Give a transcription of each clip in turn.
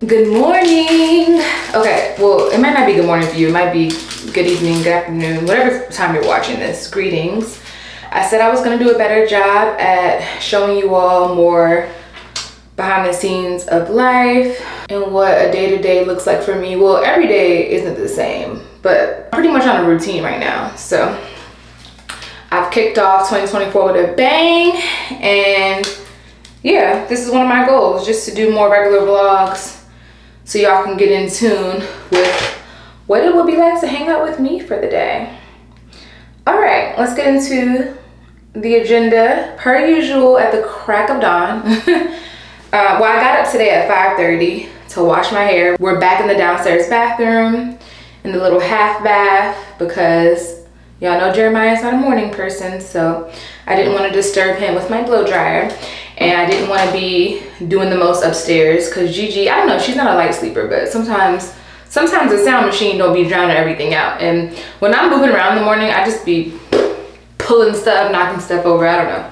Good morning. Okay, well, it might not be good morning for you. It might be good evening, good afternoon, whatever time you're watching this. Greetings. I said I was gonna do a better job at showing you all more behind the scenes of life and what a day-to-day looks like for me. Well, every day isn't the same, but I'm pretty much on a routine right now. So I've kicked off 2024 with a bang, and yeah, this is one of my goals, just to do more regular vlogs so y'all can get in tune with what it would be like to hang out with me for the day. All right, let's get into the agenda. Per usual, at the crack of dawn. Well, I got up today at 5:30 to wash my hair. We're back in the downstairs bathroom in the little half bath because y'all know Jeremiah's not a morning person, so I didn't want to disturb him with my blow dryer. And I didn't want to be doing the most upstairs because Gigi, I don't know, she's not a light sleeper, but sometimes the sound machine don't be drowning everything out. And when I'm moving around in the morning, I just be pulling stuff, knocking stuff over, I don't know.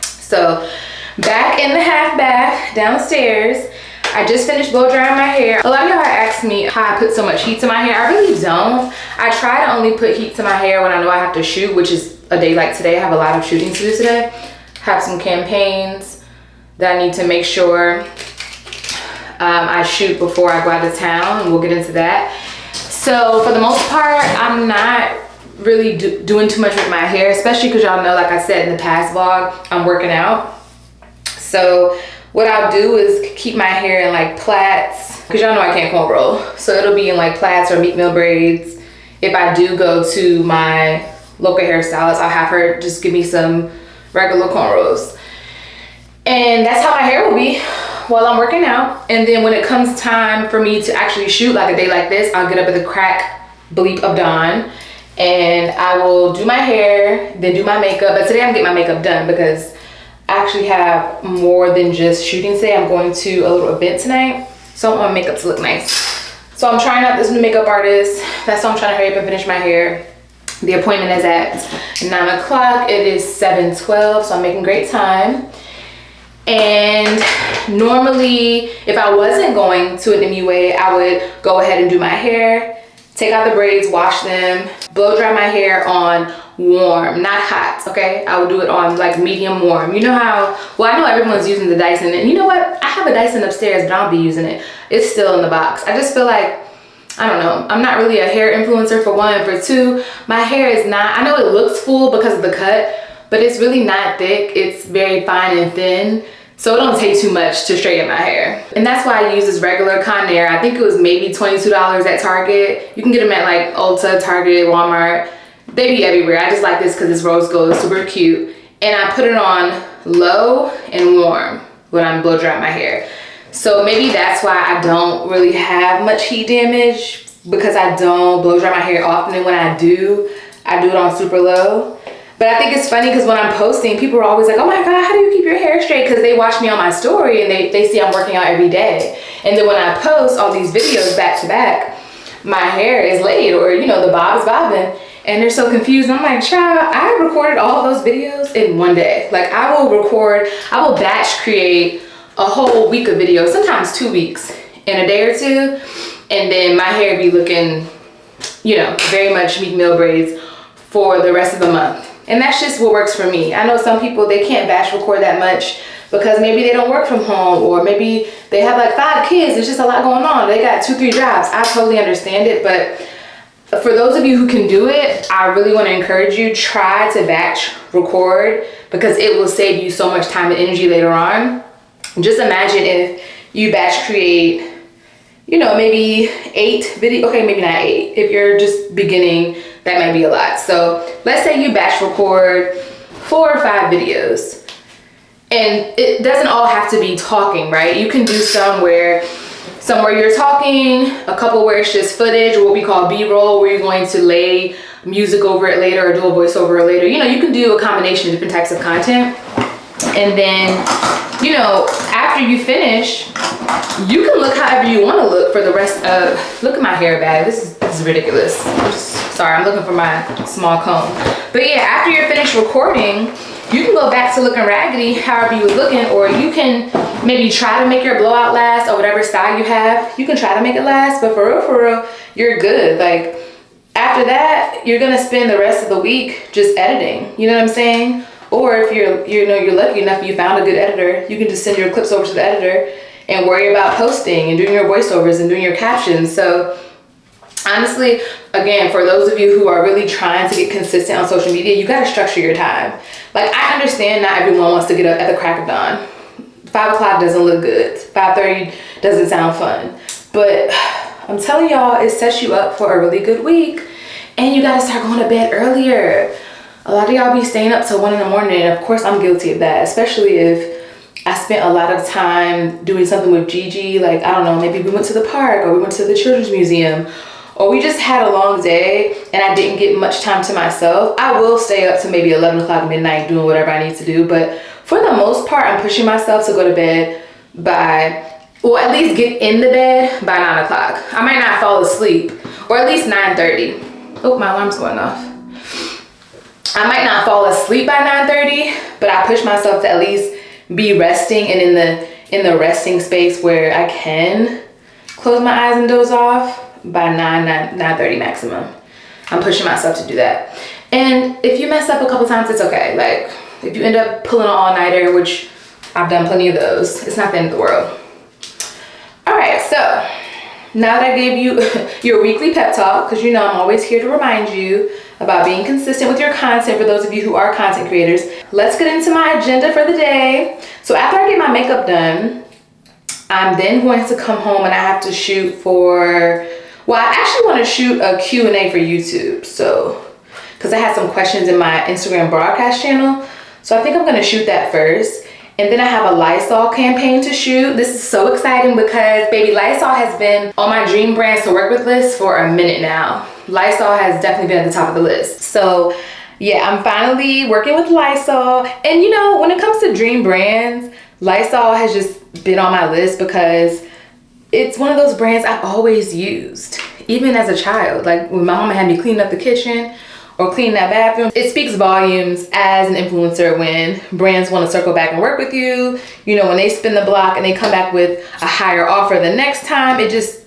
So back in the half bath downstairs, I just finished blow drying my hair. A lot of y'all asked me how I put so much heat to my hair. I really don't. I try to only put heat to my hair when I know I have to shoot, which is a day like today. I have a lot of shooting to do today. Have some campaigns that I need to make sure I shoot before I go out of town, and we'll get into that. So for the most part, I'm not really doing too much with my hair, especially because y'all know, like I said in the past vlog, I'm working out. So what I'll do is keep my hair in like plaits, because y'all know I can't comb roll. So it'll be in like plaits or meat meal braids. If I do go to my local hairstylist, I'll have her just give me some regular cornrows. And that's how my hair will be while I'm working out. And then when it comes time for me to actually shoot, like a day like this, I'll get up at the crack bleep of dawn and I will do my hair, then do my makeup. But today I'm getting my makeup done because I actually have more than just shooting today. I'm going to a little event tonight, so I want my makeup to look nice. So I'm trying out this new makeup artist. That's why I'm trying to hurry up and finish my hair. The appointment is at 9 o'clock. It is 7:12, so I'm making great time. And normally, if I wasn't going to an MUA, I would go ahead and do my hair, take out the braids, wash them, blow dry my hair on warm, not hot, okay? I would do it on like medium warm. You know how, well, I know everyone's using the Dyson, and you know what? I have a Dyson upstairs, but I don't be using it. It's still in the box. I just feel like, I don't know, I'm not really a hair influencer, for one. For two, my hair is not, I know it looks full because of the cut, but it's really not thick. It's very fine and thin. So it don't take too much to straighten my hair. And that's why I use this regular Conair. I think it was maybe $22 at Target. You can get them at like Ulta, Target, Walmart. They be everywhere. I just like this because it's rose gold, it's super cute. And I put it on low and warm when I'm blow drying my hair. So maybe that's why I don't really have much heat damage, because I don't blow dry my hair often. And when I do it on super low. But I think it's funny because when I'm posting, people are always like, oh my God, how do you keep your hair straight? Because they watch me on my story and they see I'm working out every day. And then when I post all these videos back to back, my hair is laid, or you know, the bob is bobbing. And they're so confused. I'm like, child, I recorded all those videos in one day. Like I will batch create a whole week of videos, sometimes 2 weeks in a day or two. And then my hair be looking, you know, very much meat meal braids for the rest of the month. And that's just what works for me. I know some people, they can't batch record that much because maybe they don't work from home, or maybe they have like 5 kids. There's just a lot going on. They got 2-3 jobs. I totally understand it. But for those of you who can do it, I really want to encourage you, try to batch record, because it will save you so much time and energy later on. Just imagine if you batch create, you know, maybe 8 videos. Okay, maybe not 8. If you're just beginning, that might be a lot. So let's say you batch record 4 or 5 videos, and it doesn't all have to be talking, right? You can do some where you're talking, a couple where it's just footage, or what we call B-roll, where you're going to lay music over it later or do a voiceover later. You know, you can do a combination of different types of content. And then, you know, after you finish, you can look however you want to look for the rest of, look at my hair bag. This This is ridiculous. Sorry, I'm looking for my small comb. But yeah, after you're finished recording, you can go back to looking raggedy however you was looking, or you can maybe try to make your blowout last, or whatever style you have. You can try to make it last, but for real, you're good. Like, after that, you're gonna spend the rest of the week just editing. You know what I'm saying? Or if you're lucky enough you found a good editor, you can just send your clips over to the editor and worry about posting and doing your voiceovers and doing your captions. So honestly, again, for those of you who are really trying to get consistent on social media, you gotta structure your time. Like, I understand not everyone wants to get up at the crack of dawn. 5 o'clock doesn't look good. 5:30 doesn't sound fun. But I'm telling y'all, it sets you up for a really good week. And you gotta start going to bed earlier. A lot of y'all be staying up till 1 in the morning. And of course, I'm guilty of that, especially if I spent a lot of time doing something with Gigi. Like, I don't know, maybe we went to the park, or we went to the children's museum, or we just had a long day and I didn't get much time to myself. I will stay up to maybe 11 o'clock midnight doing whatever I need to do. But for the most part, I'm pushing myself to go to bed by, well, at least get in the bed by 9 o'clock. I might not fall asleep, or at least 9:30. Oh, my alarm's going off. I might not fall asleep by 9:30, but I push myself to at least be resting and in the resting space where I can close my eyes and doze off by 9:30 maximum. I'm pushing myself to do that. And if you mess up a couple times, it's okay. Like, if you end up pulling an all-nighter, which I've done plenty of those, it's not the end of the world. All right, so now that I gave you your weekly pep talk, because you know I'm always here to remind you about being consistent with your content for those of you who are content creators, let's get into my agenda for the day. So after I get my makeup done, I'm then going to come home and I have to shoot for, well, I actually want to shoot a Q&A for YouTube. So, because I had some questions in my Instagram broadcast channel. So I think I'm going to shoot that first. And then I have a Lysol campaign to shoot. This is so exciting because, baby, Lysol has been on my dream brands to work with list for a minute now. Lysol has definitely been at the top of the list. So yeah, I'm finally working with Lysol. And you know, when it comes to dream brands, Lysol has just been on my list because it's one of those brands I've always used, even as a child. Like, when my mama had me clean up the kitchen or clean that bathroom, it speaks volumes as an influencer when brands want to circle back and work with you. You know, when they spin the block and they come back with a higher offer the next time, it just,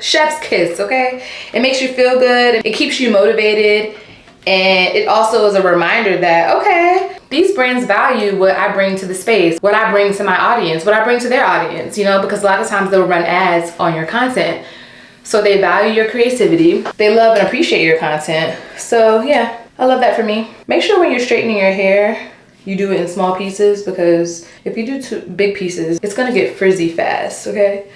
chef's kiss, okay? It makes you feel good, it keeps you motivated, and it also is a reminder that, okay, these brands value what I bring to the space, what I bring to my audience, what I bring to their audience, you know, because a lot of times they'll run ads on your content. So they value your creativity. They love and appreciate your content. So yeah, I love that for me. Make sure when you're straightening your hair, you do it in small pieces, because if you do too big pieces, it's gonna get frizzy fast, okay?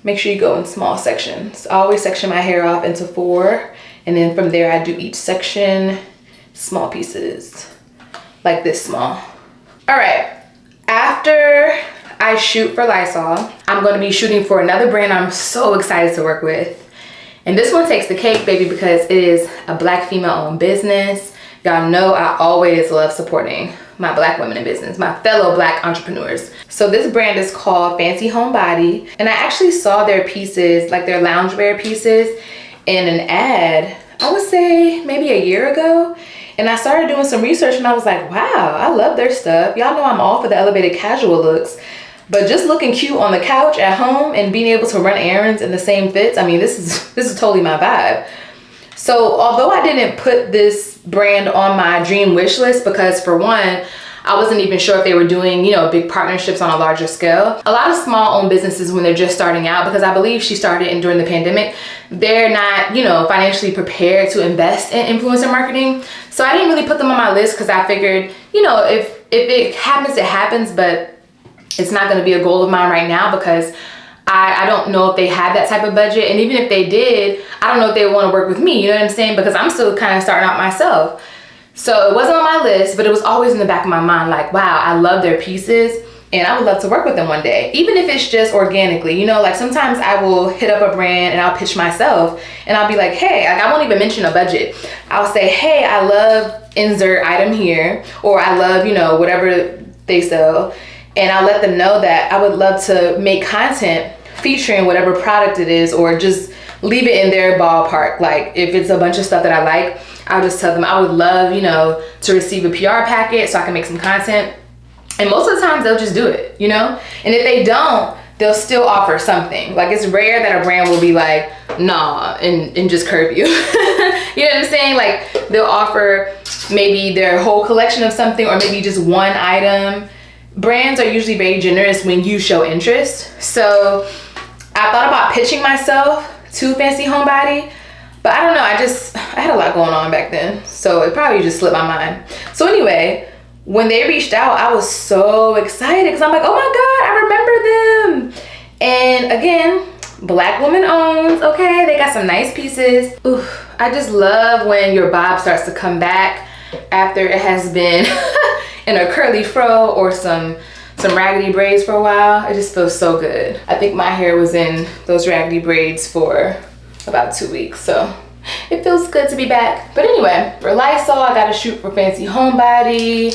Make sure you go in small sections. I always section my hair off into 4, and then from there I do each section small pieces, like this small. All right, after I shoot for Lysol, I'm gonna be shooting for another brand I'm so excited to work with. And this one takes the cake, baby, because it is a Black female-owned business. Y'all know I always love supporting my Black women in business, my fellow Black entrepreneurs. So this brand is called Fancy Homebody, and I actually saw their pieces, like their loungewear pieces, in an ad, I would say maybe a year ago. And I started doing some research and I was like, wow, I love their stuff. Y'all know I'm all for the elevated casual looks, but just looking cute on the couch at home and being able to run errands in the same fits, I mean, this is totally my vibe. So although I didn't put this brand on my dream wish list, because for one, I wasn't even sure if they were doing, you know, big partnerships on a larger scale. A lot of small owned businesses, when they're just starting out, because I believe she started in during the pandemic, they're not, you know, financially prepared to invest in influencer marketing. So I didn't really put them on my list because I figured, you know, if it happens, it happens, but it's not going to be a goal of mine right now, because I don't know if they have that type of budget. And even if they did, I don't know if they would want to work with me, you know what I'm saying? Because I'm still kind of starting out myself. So it wasn't on my list, but it was always in the back of my mind, like, wow, I love their pieces and I would love to work with them one day, even if it's just organically. You know, like sometimes I will hit up a brand and I'll pitch myself and I'll be like, hey, I won't even mention a budget. I'll say, hey, I love insert item here, or I love, you know, whatever they sell. And I'll let them know that I would love to make content featuring whatever product it is, or just leave it in their ballpark. Like if it's a bunch of stuff that I like, I'll just tell them I would love, you know, to receive a PR packet so I can make some content. And most of the times they'll just do it, you know? And if they don't, they'll still offer something. Like it's rare that a brand will be like, nah, and just curb you. You know what I'm saying? Like they'll offer maybe their whole collection of something, or maybe just one item. Brands are usually very generous when you show interest. So I thought about pitching myself to Fancy Homebody, but I don't know, I had a lot going on back then, so it probably just slipped my mind. So anyway, when they reached out, I was so excited because I'm like, oh my God, I remember them. And again, Black woman owned, okay? They got some nice pieces. Ooh, I just love when your bob starts to come back after it has been in a curly fro or some raggedy braids for a while. It just feels so good. I think my hair was in those raggedy braids for about 2 weeks, so it feels good to be back. But anyway, for Lysol, I got to shoot for Fancy Homebody.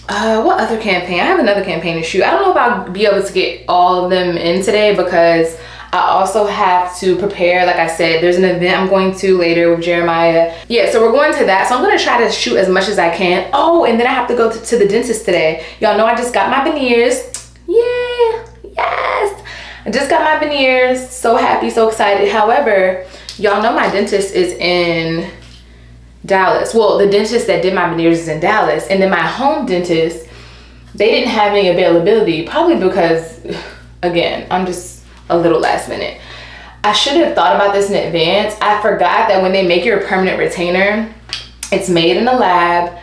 What other campaign? I have another campaign to shoot. I don't know if I'll be able to get all of them in today because I also have to prepare. Like I said, there's an event I'm going to later with Jeremiah. Yeah, so we're going to that. So I'm going to try to shoot as much as I can. Oh, and then I have to go to the dentist today. Y'all know I just got my veneers. Yeah, yes. I just got my veneers. So happy, so excited. However, y'all know my dentist is in Dallas. Well, the dentist that did my veneers is in Dallas. And then my home dentist, they didn't have any availability. Probably because, again, I'm just a little last minute. I should have thought about this in advance. I forgot that when they make your permanent retainer, it's made in a lab,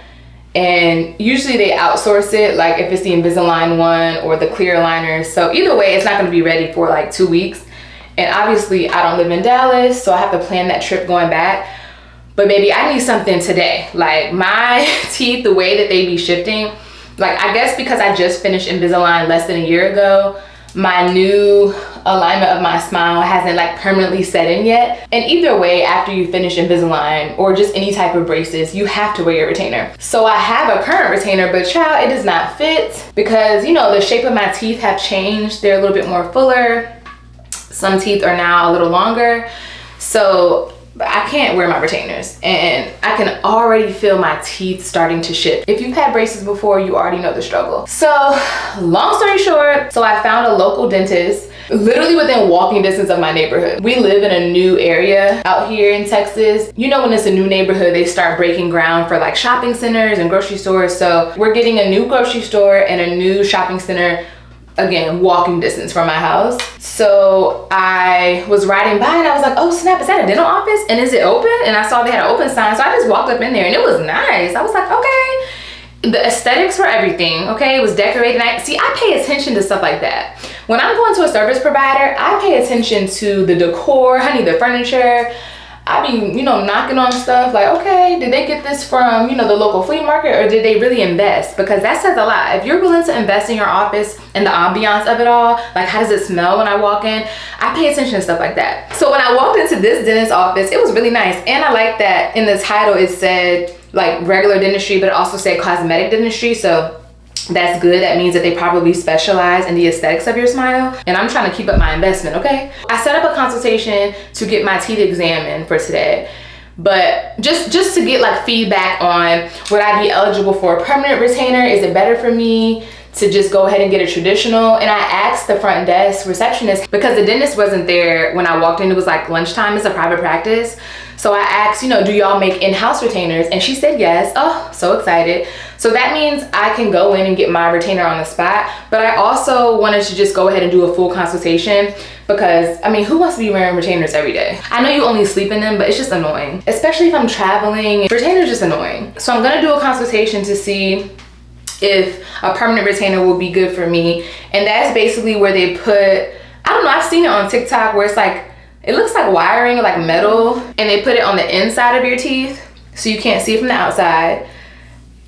and usually they outsource it, like if it's the Invisalign one or the clear aligners. So either way, it's not going to be ready for like 2 weeks. And obviously I don't live in Dallas, so I have to plan that trip going back. But baby, I need something today. Like my teeth, the way that they be shifting, like I guess because I just finished Invisalign less than a year ago, my new alignment of my smile hasn't like permanently set in yet. And either way, after you finish Invisalign or just any type of braces, you have to wear your retainer. So I have a current retainer, but child, it does not fit because, you know, the shape of my teeth have changed. They're a little bit more fuller. Some teeth are now a little longer. So I can't wear my retainers, and I can already feel my teeth starting to shift. If you've had braces before, you already know the struggle. So long story short, so I found a local dentist literally within walking distance of my neighborhood. We live in a new area out here in Texas. You know, when it's a new neighborhood, they start breaking ground for like shopping centers and grocery stores. So we're getting a new grocery store and a new shopping center, again, walking distance from my house. So I was riding by and I was like, oh snap, is that a dental office? And is it open? And I saw they had an open sign. So I just walked up in there and it was nice. I was like, okay. The aesthetics were everything, okay? It was decorated. I pay attention to stuff like that. When I'm going to a service provider, I pay attention to the decor, honey, the furniture. I be, you know, knocking on stuff like, okay, did they get this from, you know, the local flea market, or did they really invest? Because that says a lot. If you're willing to invest in your office and the ambiance of it all, like how does it smell when I walk in? I pay attention to stuff like that. So when I walked into this dentist's office, it was really nice. And I like that in the title it said like regular dentistry, but it also said cosmetic dentistry. So that's good. That means that they probably specialize in the aesthetics of your smile. And I'm trying to keep up my investment, okay? I set up a consultation to get my teeth examined for today. But just to get like feedback on, would I be eligible for a permanent retainer? Is it better for me to just go ahead and get a traditional? And I asked the front desk receptionist, because the dentist wasn't there when I walked in. It was like lunchtime. It's a private practice. So I asked, you know, do y'all make in-house retainers? And she said yes. Oh, so excited. So that means I can go in and get my retainer on the spot. But I also wanted to just go ahead and do a full consultation because, I mean, who wants to be wearing retainers every day? I know you only sleep in them, but it's just annoying. Especially if I'm traveling. Retainers just annoying. So I'm gonna do a consultation to see if a permanent retainer will be good for me. And that's basically where they put, I don't know, I've seen it on TikTok where it's like, it looks like wiring, like metal, and they put it on the inside of your teeth so you can't see it from the outside.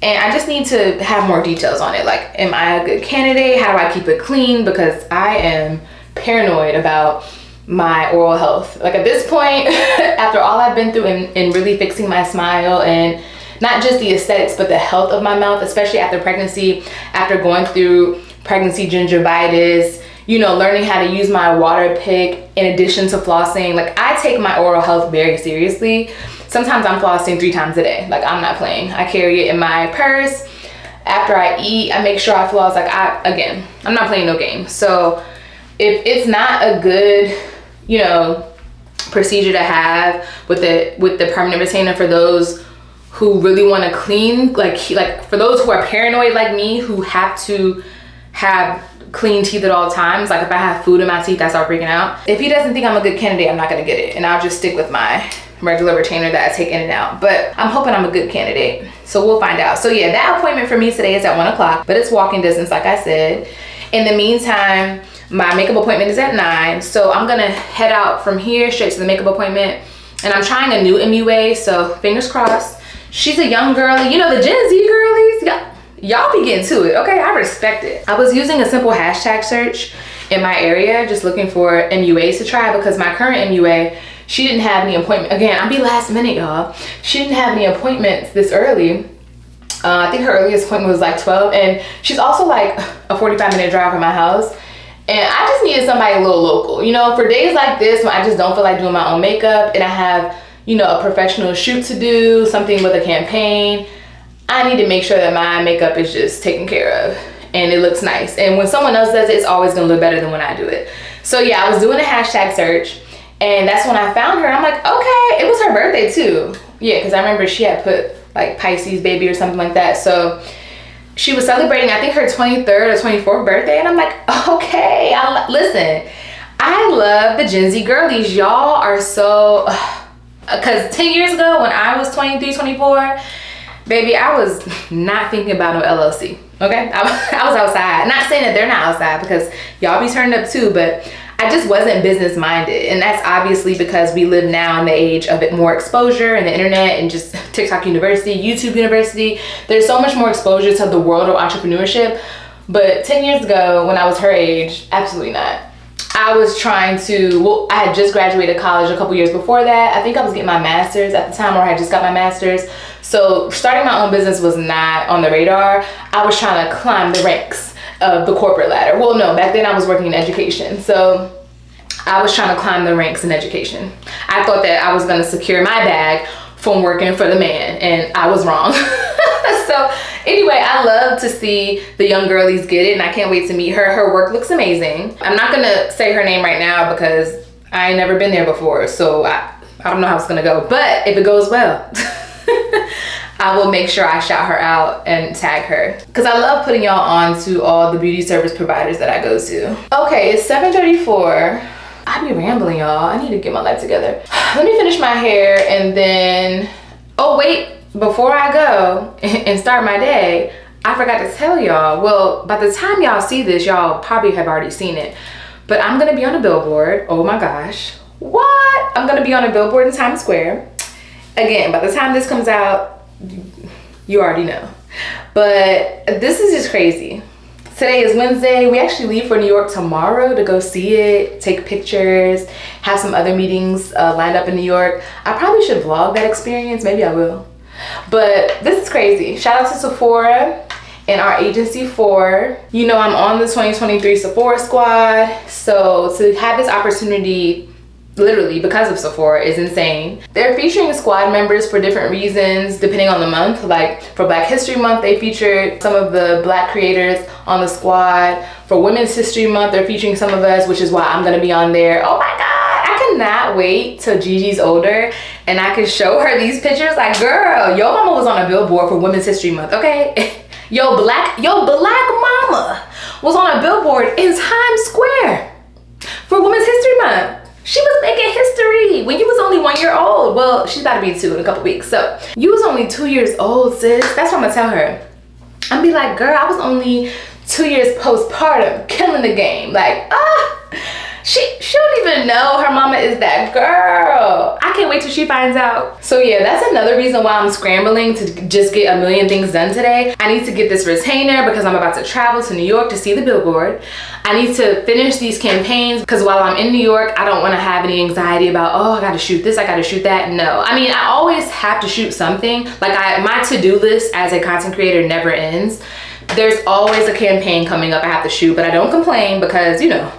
And I just need to have more details on it. Like, am I a good candidate? How do I keep it clean? Because I am paranoid about my oral health. Like at this point, after all I've been through in really fixing my smile, and not just the aesthetics, but the health of my mouth, especially after pregnancy, after going through pregnancy gingivitis, learning how to use my water pick in addition to flossing. Like, I take my oral health very seriously. Sometimes I'm flossing 3 times a day. Like, I'm not playing. I carry it in my purse. After I eat, I make sure I floss. Like, I'm not playing no game. So if it's not a good, procedure to have with the permanent retainer for those who really want to clean, like for those who are paranoid like me, who have to have clean teeth at all times. Like, if I have food in my teeth, I start freaking out. If he doesn't think I'm a good candidate, I'm not gonna get it, and I'll just stick with my regular retainer that I take in and out. But I'm hoping I'm a good candidate, so we'll find out. So yeah, that appointment for me today is at 1 o'clock, but it's walking distance, like I said. In the meantime, my makeup appointment is at 9, so I'm gonna head out from here straight to the makeup appointment. And I'm trying a new MUA, so fingers crossed. She's a young girlie, the Gen Z girlies. Y'all be getting to it, okay? I respect it. I was using a simple hashtag search in my area, just looking for MUAs to try, because my current MUA, she didn't have any appointment. Again, I'll be last minute, y'all. She didn't have any appointments this early. I think her earliest appointment was like 12, and she's also like a 45-minute drive from my house. And I just needed somebody a little local, for days like this when I just don't feel like doing my own makeup and I have, a professional shoot to do, something with a campaign. I need to make sure that my makeup is just taken care of and it looks nice. And when someone else does it, it's always gonna look better than when I do it. So yeah, I was doing a hashtag search, and that's when I found her. I'm like, okay, it was her birthday too. Yeah, because I remember she had put like Pisces baby or something like that. So she was celebrating, I think, her 23rd or 24th birthday, and I'm like, okay, listen, I love the Gen Z girlies. Y'all are so, because 10 years ago when I was 23, 24, baby, I was not thinking about no LLC, okay? I was outside. Not saying that they're not outside, because y'all be turned up too, but I just wasn't business minded. And that's obviously because we live now in the age of more exposure and the internet and just TikTok University, YouTube University. There's so much more exposure to the world of entrepreneurship. But 10 years ago, when I was her age, absolutely not. I was trying to, I had just graduated college a couple years before that. I think I was getting my master's at the time, or I had just got my master's. So starting my own business was not on the radar. I was trying to climb the ranks of the corporate ladder. Well, no, back then I was working in education. So I was trying to climb the ranks in education. I thought that I was gonna secure my bag from working for the man, and I was wrong. So anyway, I love to see the young girlies get it, and I can't wait to meet her. Her work looks amazing. I'm not gonna say her name right now because I ain't never been there before, so I don't know how it's gonna go, but if it goes well, I will make sure I shout her out and tag her, because I love putting y'all on to all the beauty service providers that I go to. Okay, it's 7:34. I be rambling, y'all. I need to get my life together. Let me finish my hair, and then, oh wait, before I go and start my day, I forgot to tell y'all. Well, by the time y'all see this, y'all probably have already seen it, but I'm gonna be on a billboard. Oh my gosh, what? I'm gonna be on a billboard in Times Square. Again, by the time this comes out, you already know. But this is just crazy. Today is Wednesday. We actually leave for New York tomorrow to go see it, take pictures, have some other meetings lined up in New York. I probably should vlog that experience. Maybe I will. But this is crazy. Shout out to Sephora and our agency 4. I'm on the 2023 Sephora squad. So to have this opportunity, literally because of Sephora, is insane. They're featuring squad members for different reasons depending on the month. Like for Black History Month, they featured some of the Black creators on the squad. For Women's History Month, they're featuring some of us, which is why I'm gonna be on there. Oh my God, I cannot wait till Gigi's older and I can show her these pictures. Like, girl, your mama was on a billboard for Women's History Month, okay? Yo black mama was on a billboard in Times Square for Women's History Month. She was making history when you was only 1 year old. Well, she's about to be 2 in a couple weeks. So you was only 2 years old, sis. That's what I'm gonna tell her. I'm be like, girl, I was only 2 years postpartum, killing the game. Like, she don't even know her mama is that girl. I can't wait till she finds out. So yeah, that's another reason why I'm scrambling to just get a million things done today. I need to get this retainer because I'm about to travel to New York to see the billboard. I need to finish these campaigns because while I'm in New York, I don't want to have any anxiety about, oh, I gotta shoot this, I gotta shoot that. No, I mean, I always have to shoot something. Like my to-do list as a content creator never ends. There's always a campaign coming up I have to shoot, but I don't complain because, you know,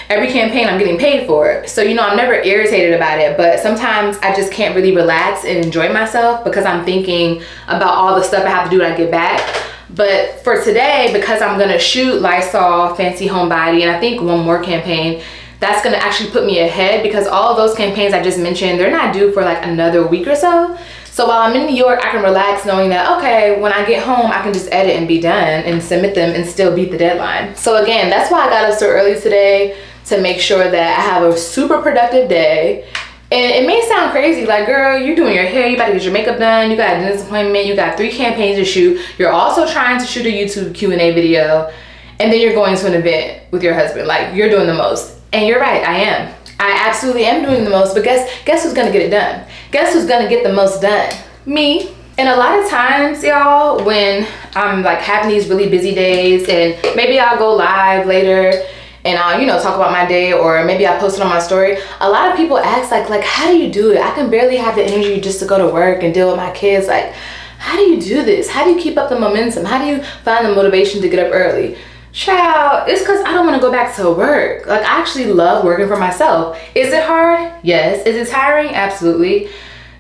every campaign I'm getting paid for. So, you know, I'm never irritated about it, but sometimes I just can't really relax and enjoy myself because I'm thinking about all the stuff I have to do when I get back. But for today, because I'm gonna shoot Lysol, Fancy Homebody, and I think one more campaign, that's gonna actually put me ahead because all of those campaigns I just mentioned, they're not due for like another week or so. So while I'm in New York, I can relax knowing that, okay, when I get home, I can just edit and be done and submit them and still beat the deadline. So again, that's why I got up so early today, to make sure that I have a super productive day. And it may sound crazy, like, girl, you're doing your hair, you about to get your makeup done, you got a dentist appointment, you got 3 campaigns to shoot, you're also trying to shoot a YouTube Q&A video, and then you're going to an event with your husband. Like, you're doing the most. And you're right, I am. I absolutely am doing the most, but guess who's gonna get it done? Guess who's gonna get the most done? Me. And a lot of times, y'all, when I'm like having these really busy days, and maybe I'll go live later and I'll, you know, talk about my day, or maybe I'll post it on my story. A lot of people ask like, how do you do it? I can barely have the energy just to go to work and deal with my kids. Like, how do you do this? How do you keep up the momentum? How do you find the motivation to get up early? Child, it's because I don't want to go back to work. Like, I actually love working for myself. Is it hard? Yes. Is it tiring? Absolutely.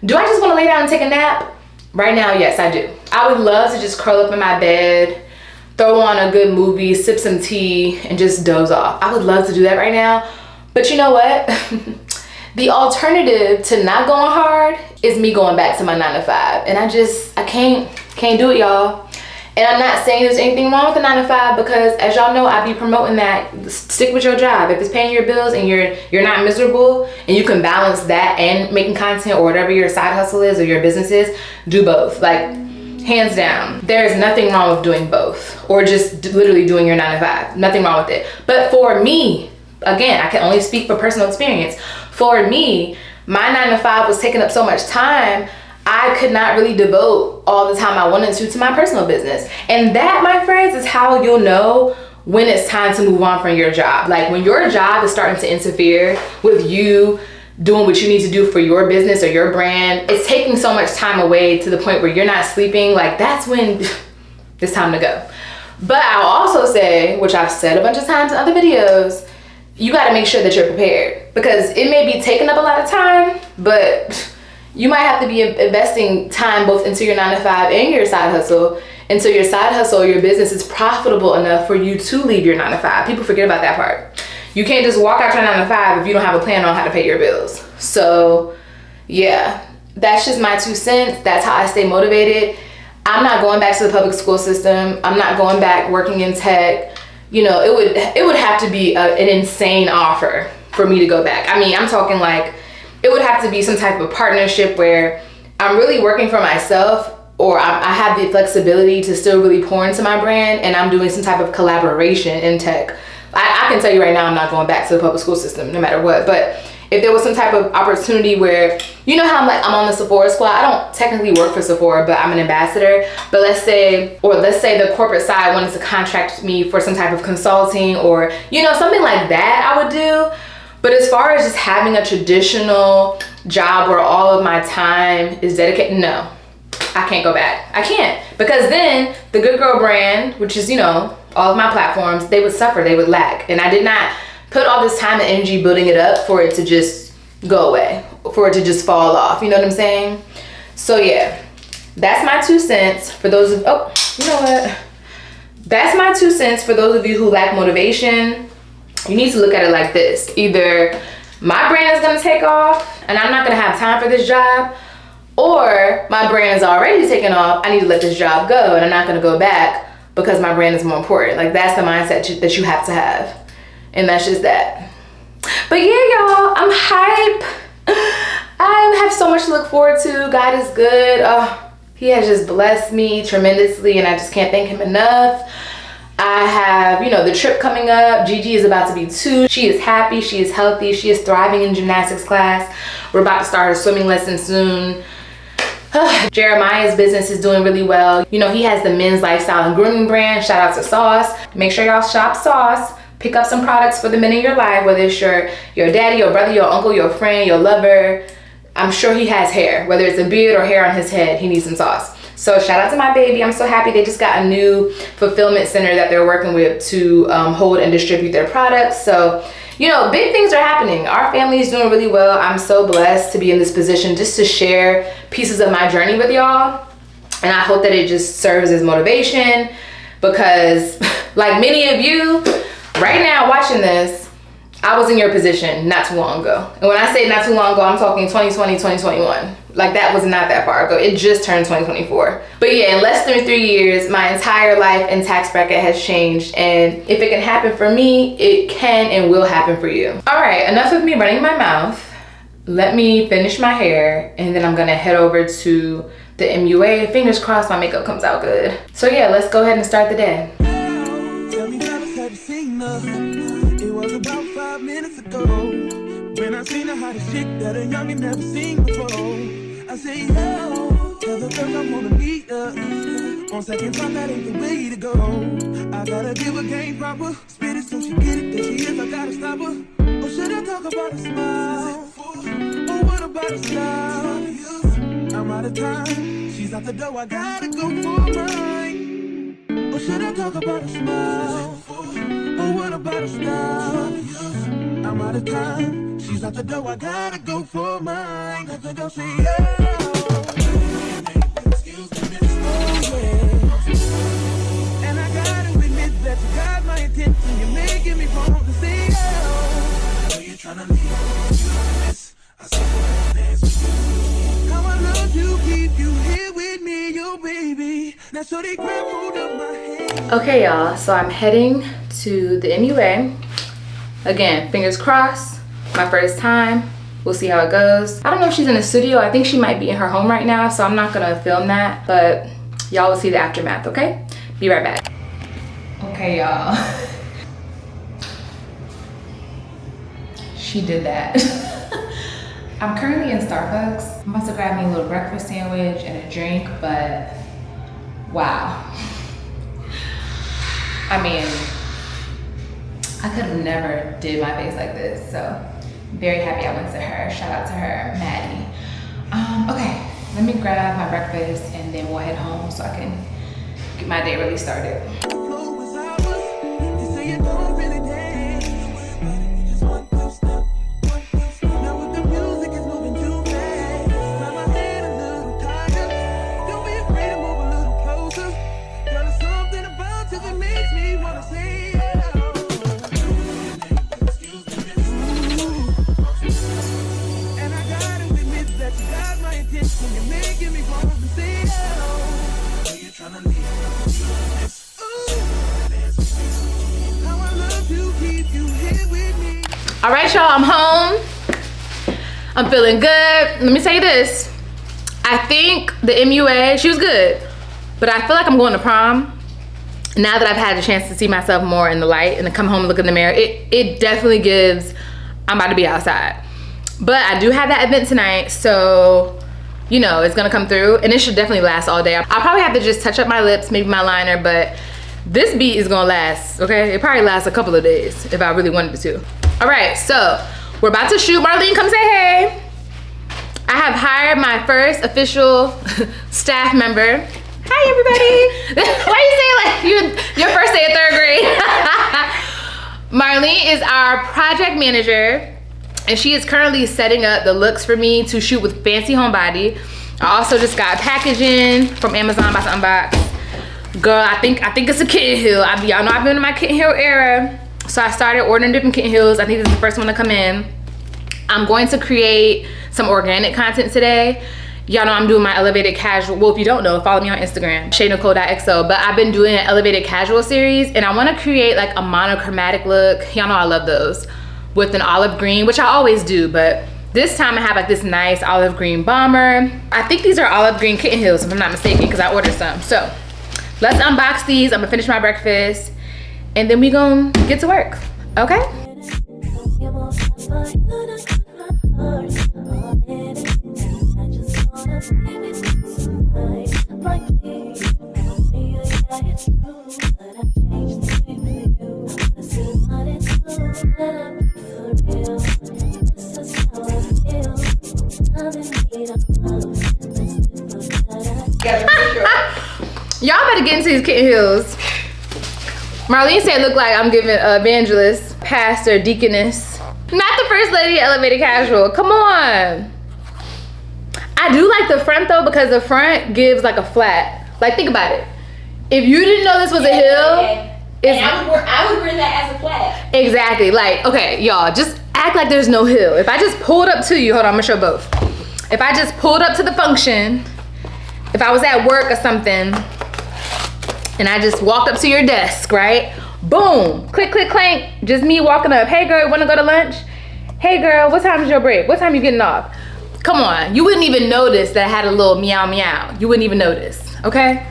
Do I just want to lay down and take a nap? Right now, yes, I do. I would love to just curl up in my bed, throw on a good movie, sip some tea, and just doze off. I would love to do that right now. But you know what? The alternative to not going hard is me going back to my 9 to 5. And I can't do it, y'all. And I'm not saying there's anything wrong with the 9 to 5, because as y'all know, I be promoting that stick with your job. If it's paying your bills and you're not miserable and you can balance that and making content or whatever your side hustle is or your business is, do both. Like, hands down, there's nothing wrong with doing both, or just literally doing your 9 to 5. Nothing wrong with it. But for me, again, I can only speak for personal experience. For me, my 9 to 5 was taking up so much time, I could not really devote all the time I wanted to my personal business. And that, my friends, is how you'll know when it's time to move on from your job. Like, when your job is starting to interfere with you doing what you need to do for your business or your brand, it's taking so much time away to the point where you're not sleeping. Like, that's when it's time to go. But I'll also say, which I've said a bunch of times in other videos, you got to make sure that you're prepared, because it may be taking up a lot of time, but you might have to be investing time both into your 9 to 5 and your side hustle until your side hustle or your business is profitable enough for you to leave your 9 to 5. People forget about that part. You can't just walk out your 9 to 5 if you don't have a plan on how to pay your bills. So yeah, that's just my 2 cents. That's how I stay motivated. I'm not going back to the public school system. I'm not going back working in tech. You know, it would have to be an insane offer for me to go back. I mean, I'm talking like, it would have to be some type of partnership where I'm really working for myself, or I have the flexibility to still really pour into my brand, and I'm doing some type of collaboration in tech. I can tell you right now, I'm not going back to the public school system no matter what. But if there was some type of opportunity where, you know how I'm on the Sephora squad. I don't technically work for Sephora, but I'm an ambassador. But let's say the corporate side wanted to contract me for some type of consulting, or, you know, something like that, I would do. But as far as just having a traditional job where all of my time is dedicated, no, I can't go back. I can't, because then the Good Girl brand, which is, you know, all of my platforms, they would suffer, they would lag. And I did not put all this time and energy building it up for it to just go away, for it to just fall off. You know what I'm saying? So yeah, that's my 2 cents for those of, you know what? That's my 2 cents for those of you who lack motivation. You need to look at it like this. Either my brand is gonna take off and I'm not gonna have time for this job, or my brand is already taking off, I need to let this job go and I'm not gonna go back because my brand is more important. Like, that's the mindset that you have to have. And that's just that. But yeah, y'all, I'm hype. I have so much to look forward to. God is good. He has just blessed me tremendously, and I just can't thank him enough. I have, you know, the trip coming up. Gigi is about to be 2. She is happy, she is healthy, she is thriving in gymnastics class. We're about to start her swimming lesson soon. Jeremiah's business is doing really well. You know, he has the men's lifestyle and grooming brand. Shout out to Sauce. Make sure y'all shop Sauce. Pick up some products for the men in your life, whether it's your daddy, your brother, your uncle, your friend, your lover. I'm sure he has hair, whether it's a beard or hair on his head, he needs some sauce. So shout out to my baby. I'm so happy they just got a new fulfillment center that they're working with to hold and distribute their products. So, you know, big things are happening. Our family is doing really well. I'm so blessed to be in this position just to share pieces of my journey with y'all. And I hope that it just serves as motivation, because like many of you right now watching this, I was in your position not too long ago. And when I say not too long ago, I'm talking 2020, 2021. Like that was not that far ago. It just turned 2024. But yeah, in less than 3 years, my entire life and tax bracket has changed. And if it can happen for me, it can and will happen for you. All right, enough of me running my mouth. Let me finish my hair, and then I'm gonna head over to the MUA. Fingers crossed my makeup comes out good. So yeah, let's go ahead and start the day. It was about 5 minutes ago when I seen the hottest chick that a youngin' never seen before. I say, yo, tell the girls I wanna meet her. On second thought, that ain't the way to go. I gotta give her game proper, spit it so she get it. There she is, I gotta stop her. Or should I talk about a smile? Or what about a style? I'm out of time, she's out the door, I gotta go for mine. Or should I talk about a smile? Or what about a style? I'm out of time, she's out the door, I gotta go for mine. Let the girl say, yeah. Excuse me, miss. Oh, yeah. And I gotta admit that you got my attention. You're making me want to say, yeah. I know you're trying to leave, you miss. I said, I dance with you. How I love you, keep you here with me, you baby. Now so they grab hold of my hand. Okay, y'all, so I'm heading to the MUA. Again, fingers crossed, my first time. We'll see how it goes. I don't know if she's in the studio. I think she might be in her home right now, so I'm not gonna film that, but y'all will see the aftermath, okay? Be right back. Okay, y'all. She did that. I'm currently in Starbucks. I'm about to grab me a little breakfast sandwich and a drink, but wow. I mean, I could have never did my face like this, so very happy I went to her. Shout out to her, Maddie. Okay, let me grab my breakfast and then we'll head home so I can get my day really started. All right, y'all, I'm home. I'm feeling good. Let me tell you this. I think the MUA, she was good, but I feel like I'm going to prom. Now that I've had the chance to see myself more in the light and to come home and look in the mirror, it definitely gives, I'm about to be outside. But I do have that event tonight, so, you know, it's gonna come through, and it should definitely last all day. I'll probably have to just touch up my lips, maybe my liner, but this beat is gonna last, okay? It probably lasts a couple of days if I really wanted it to. All right, so we're about to shoot. Marlene, come say hey. I have hired my first official staff member. Hi, everybody. Why you say like your first day of 3rd grade? Marlene is our project manager, and she is currently setting up the looks for me to shoot with Fancy Homebody. I also just got packaging from Amazon, about to unbox. Girl, I think it's a kitten heel. Y'all know I've been in my kitten heel era. So I started ordering different kitten heels. I think this is the first one to come in. I'm going to create some organic content today. Y'all know I'm doing my elevated casual. Well, if you don't know, follow me on Instagram, shaynicole.xo. But I've been doing an elevated casual series, and I want to create like a monochromatic look. Y'all know I love those, with an olive green, which I always do, but this time I have like this nice olive green bomber. I think these are olive green kitten heels, if I'm not mistaken, because I ordered some. So let's unbox these. I'm gonna finish my breakfast, and then we gonna get to work, okay? Y'all better get into these kitten heels. Marlene said look like I'm giving evangelist, pastor, deaconess. Not the first lady elevated casual. Come on. I do like the front though because the front gives like a flat. Like think about it. If you didn't know this was a hill, and I would wear that as a flag. Exactly. Like, okay, y'all, just act like there's no hill. If I just pulled up to you, hold on, I'm gonna show both. If I just pulled up to the function, if I was at work or something, and I just walked up to your desk, right? Boom, click, click, clank, just me walking up. Hey girl, wanna go to lunch? Hey girl, what time is your break? What time you getting off? Come on, you wouldn't even notice that I had a little meow meow. You wouldn't even notice, okay?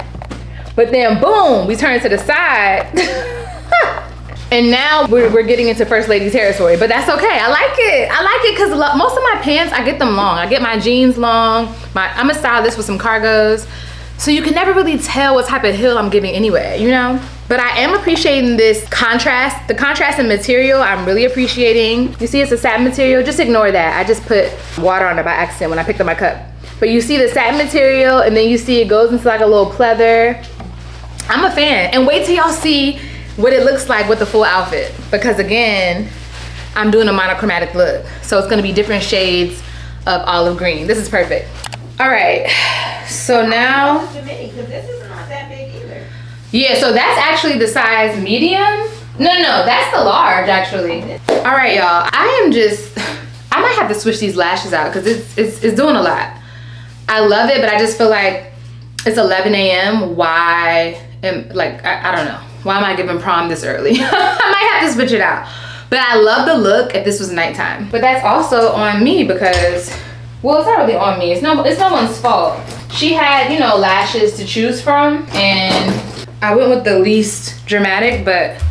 But then boom, we turn to the side. And now we're getting into first lady territory, but that's okay. I like it. I like it because most of my pants, I get them long. I get my jeans long. I'm a stylist with some cargos. So you can never really tell what type of heel I'm giving anyway, you know? But I am appreciating this contrast. The contrast in material, I'm really appreciating. You see it's a satin material, just ignore that. I just put water on it by accident when I picked up my cup. But you see the satin material and then you see it goes into like a little pleather. I'm a fan. And wait till y'all see what it looks like with the full outfit. Because again, I'm doing a monochromatic look. So it's gonna be different shades of olive green. This is perfect. All right, so now. Because this is not that big either. Yeah, so that's actually the size medium. No, that's the large actually. All right, y'all, I might have to switch these lashes out because it's doing a lot. I love it, but I just feel like it's 11 a.m. Why, I don't know. Why am I giving prom this early? I might have to switch it out. But I love the look if this was nighttime. But that's also on me because, well, it's not really on me. It's no one's fault. She had, you know, lashes to choose from and I went with the least dramatic, but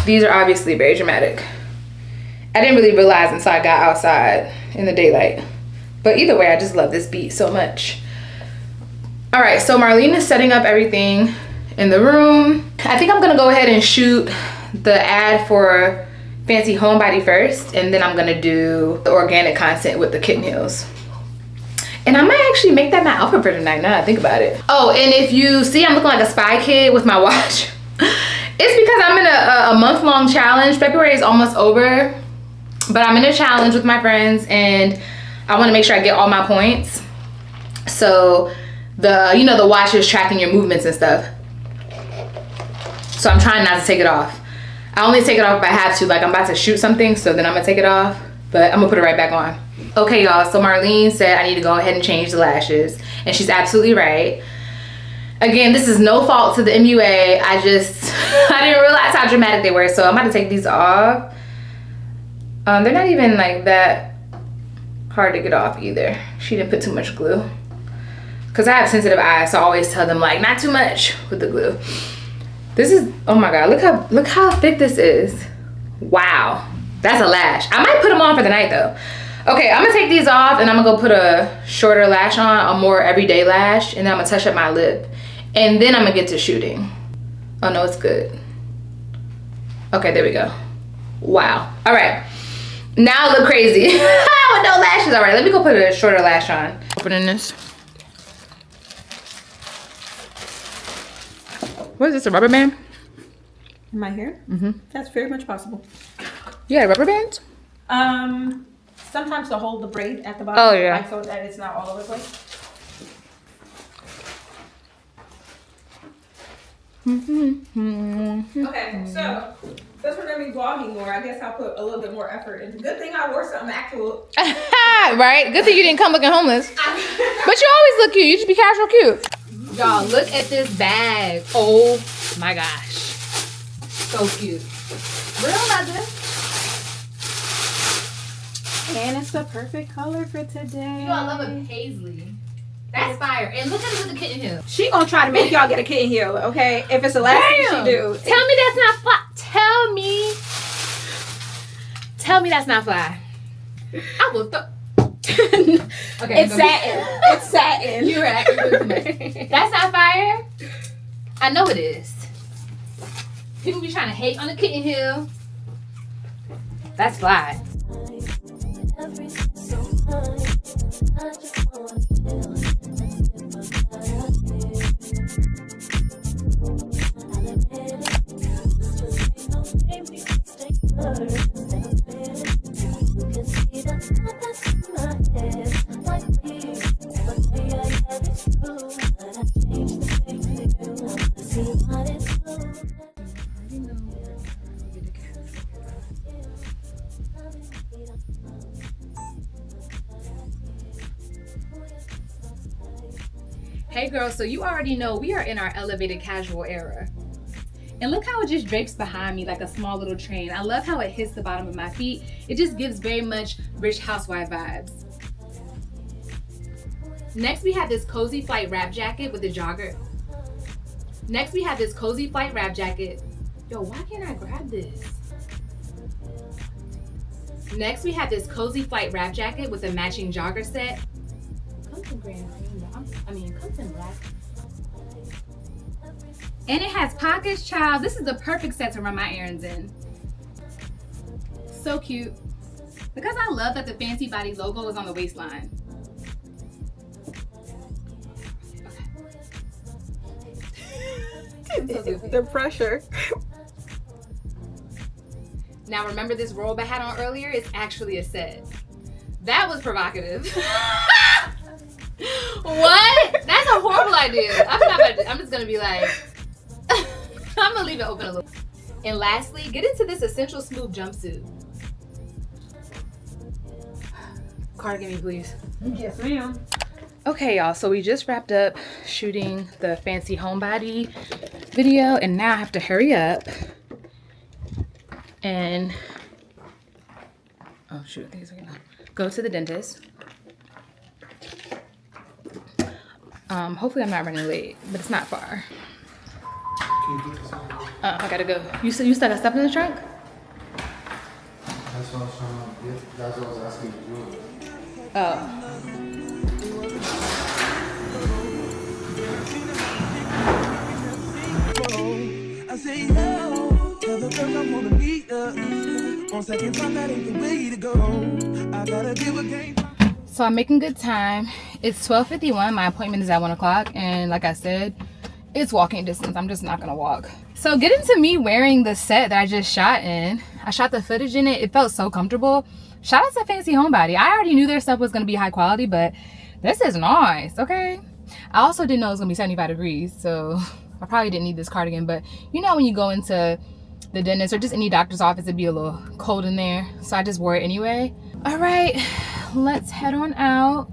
these are obviously very dramatic. I didn't really realize until I got outside in the daylight. But either way, I just love this beat so much. All right, so Marlene is setting up everything in the room. I think I'm gonna go ahead and shoot the ad for Fancy Homebody first, and then I'm gonna do the organic content with the kitten heels. And I might actually make that my outfit for tonight now that I think about it. Oh, and if you see I'm looking like a spy kid with my watch, it's because I'm in a month-long challenge. February is almost over, but I'm in a challenge with my friends and I wanna make sure I get all my points. So the watch is tracking your movements and stuff. So I'm trying not to take it off. I only take it off if I have to, like I'm about to shoot something, so then I'm gonna take it off, but I'm gonna put it right back on. Okay, y'all, so Marlene said I need to go ahead and change the lashes, and she's absolutely right. Again, this is no fault to the MUA. I didn't realize how dramatic they were, so I'm about to take these off. They're not even like that hard to get off either. She didn't put too much glue. Cause I have sensitive eyes, so I always tell them like not too much with the glue. This is, oh my God, look how thick this is. Wow, that's a lash. I might put them on for the night though. Okay, I'm gonna take these off and I'm gonna go put a shorter lash on, a more everyday lash, and then I'm gonna touch up my lip. And then I'm gonna get to shooting. Oh no, it's good. Okay, there we go. Wow, all right. Now I look crazy with no lashes. All right, let me go put a shorter lash on. Opening this. What is this, a rubber band? My hair? Mm-hmm. That's very much possible. Yeah, rubber bands? Sometimes to hold the braid at the bottom. Oh, yeah. Like so that it's not all over the place. Okay, so since we're gonna be vlogging more, I guess I'll put a little bit more effort into. Good thing I wore something actual. Right? Good thing you didn't come looking homeless. But you always look cute. You just be casual cute. Y'all, look at this bag. Oh my gosh. So cute. Real legend. And it's the perfect color for today. Yo, I love a paisley. That's fire. And look at it with the kitten heel. She gonna try to make y'all get a kitten heel, okay? If it's the last thing she do. Tell me that's not fly. Tell me that's not fly. I will okay, it's satin. It's satin. You're right. That's not fire. I know it is. People be trying to hate on the kitten heel. That's fly. Hey girls, so you already know we are in our elevated casual era. And look how it just drapes behind me like a small little train. I love how it hits the bottom of my feet. It just gives very much rich housewife vibes. Next we have this cozy flight wrap jacket with a jogger. Next we have this cozy flight wrap jacket. Yo, why can't I grab this? Next we have this cozy flight wrap jacket with a matching jogger set. Comes in gray and cream, but comes in black. And it has pockets, child. This is the perfect set to run my errands in. So cute. Because I love that the Fancy Body logo is on the waistline. Okay. The pressure. Now remember this robe I had on earlier? It's actually a set. That was provocative. What? That's a horrible idea. I'm just gonna be like, I'm gonna leave it open a little. And lastly, get into this essential smooth jumpsuit. Cardigan me, please. Yes, ma'am. Okay, y'all, so we just wrapped up shooting the fancy homebody video, and now I have to hurry up and oh shoot, I think it's okay now. Go to the dentist. Hopefully I'm not running late, but it's not far. I gotta go. You still got stuff in the trunk? That's what I was trying to get. That's what I was asking to do. Oh. I say, yo, tell the girls I wanna meet ya. On second thought, that ain't the way to go. I gotta give a game. So I'm making good time. It's 12:51. My appointment is at 1 o'clock, and like I said, it's walking distance. I'm just not gonna walk. So get into me wearing the set that I just shot in. I shot the footage in it. It felt so comfortable. Shout out to Fancy Homebody. I already knew their stuff was gonna be high quality, but this is nice, okay? I also didn't know it was gonna be 75 degrees, so I probably didn't need this cardigan, but you know when you go into the dentist or just any doctor's office, it'd be a little cold in there, so I just wore it anyway. All right, let's head on out.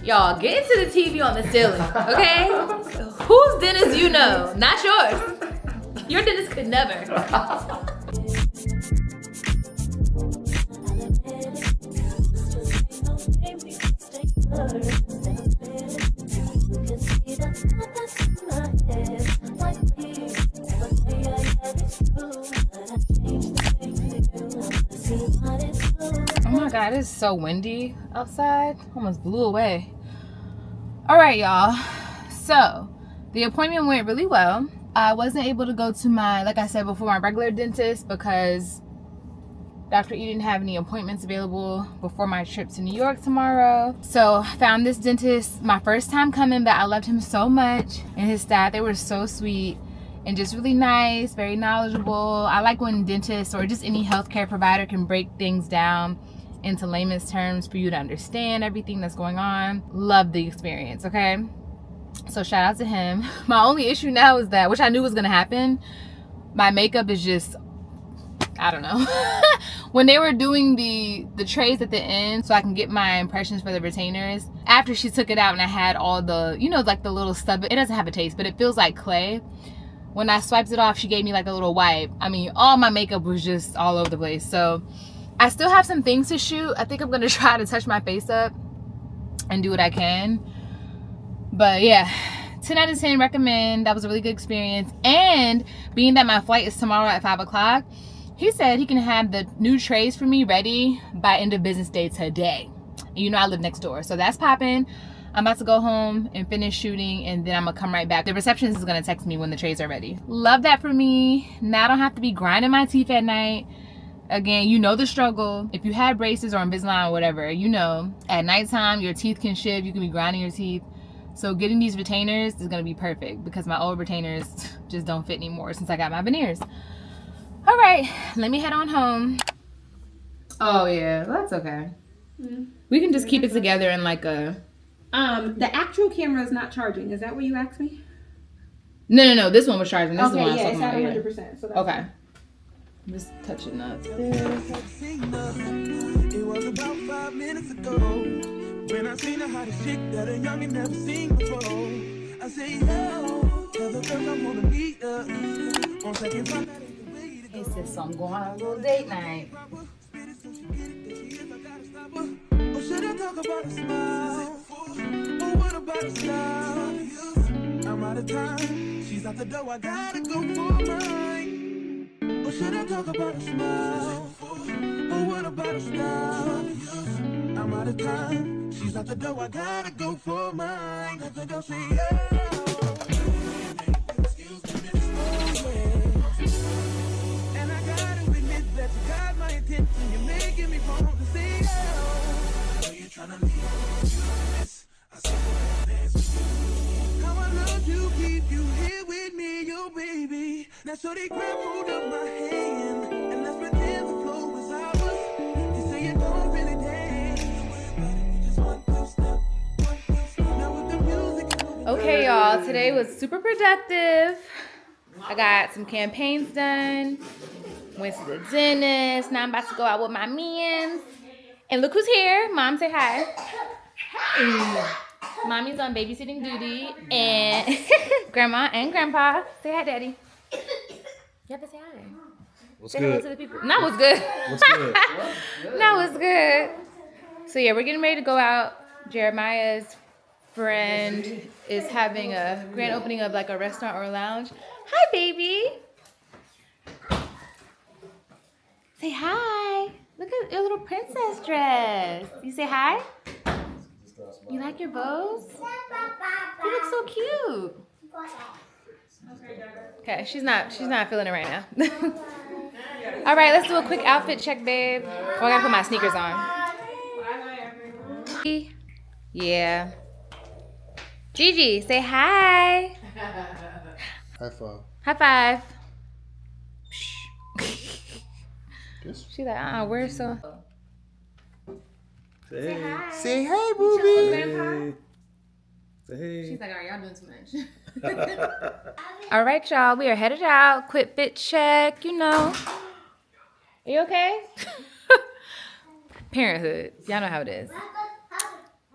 Y'all, get into the TV on the ceiling, okay? Whose dentist you know? Not yours. Your dentist could never. Oh my God, it's so windy outside. Almost blew away. All right, y'all. So the appointment went really well. I wasn't able to go to my, like I said before, my regular dentist because Dr. E didn't have any appointments available before my trip to New York tomorrow. So I found this dentist, my first time coming, but I loved him so much, and his staff, they were so sweet and just really nice, very knowledgeable. I like when dentists or just any healthcare provider can break things down into layman's terms for you to understand everything that's going on. Love the experience, okay? So shout out to him. My only issue now is that, which I knew was gonna happen, my makeup is just, I don't know. When they were doing the trays at the end so I can get my impressions for the retainers, after she took it out and I had all the, you know, like the little stub, it doesn't have a taste, but it feels like clay. When I swiped it off, she gave me like a little wipe. I mean, all my makeup was just all over the place. So I still have some things to shoot. I think I'm gonna try to touch my face up and do what I can. But yeah, 10 out of 10 recommend. That was a really good experience. And being that my flight is tomorrow at 5 o'clock, he said he can have the new trays for me ready by end of business day today. And you know I live next door, so that's popping. I'm about to go home and finish shooting, and then I'm gonna come right back. The receptionist is gonna text me when the trays are ready. Love that for me. Now I don't have to be grinding my teeth at night. Again, you know the struggle. If you had braces or Invisalign or whatever, you know, at nighttime your teeth can shift, you can be grinding your teeth. So getting these retainers is gonna be perfect because my old retainers just don't fit anymore since I got my veneers. All right, let me head on home. Oh yeah, well, that's okay. We can just keep it together in like a... The actual camera is not charging. Is that what you asked me? No. This one was charging. This is the one I was yeah, talking it's at about. 100%. So that's Okay. I'm just touching up this. It was about 5 minutes ago when I seen a hottest chick that a youngin' never seen before. I say, yo, tell the girls I wanna meet her. On second thought, that ain't the way to go. He said, so I'm going on a little date night. Or should I talk about a smile? Or what about a style? I'm out of time. She's out the door. I gotta go for mine. Or should I talk about a smile? Or what about a style? I'm out of time. She's out the door. I gotta go for mine. Let the girl say, yeah. Excuse me, Miss and I gotta admit that you got my attention. You're making me want to say, oh. Are you trying to leave this? I said, dance with you. How I love to keep you here with me, yo, baby. Now, so they grab hold of my hand, and let's pretend the flow is ours. You say you don't really dance. You just want to step. Now with the music. Okay, y'all. Today was super productive. I got some campaigns done. Went to the dentist. Now I'm about to go out with my mans. And look who's here. Mom, say hi. Mommy's on babysitting duty. And Grandma and Grandpa. Say hi, Daddy. You have to say hi. What's Say hello good? to the people. No, what's good? What's good? No, what's good? So yeah, we're getting ready to go out. Jeremiah's friend is having a grand opening of like a restaurant or a lounge. Hi, baby. Say hi. Look at your little princess dress. You say hi? You like your bows? You look so cute. Okay, she's not feeling it right now. All right, let's do a quick outfit check, babe. Oh, I gotta put my sneakers on. Yeah. Gigi, say hi. High five. High five. Yes. She's like, where's so? Say hey. Say hey, booby. Hey. Say hey. She's like, all right, y'all doing too much. All right, y'all, we are headed out. Quick fit check, you know. Are you okay? Parenthood. Y'all know how it is.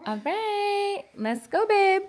All right, let's go, babe.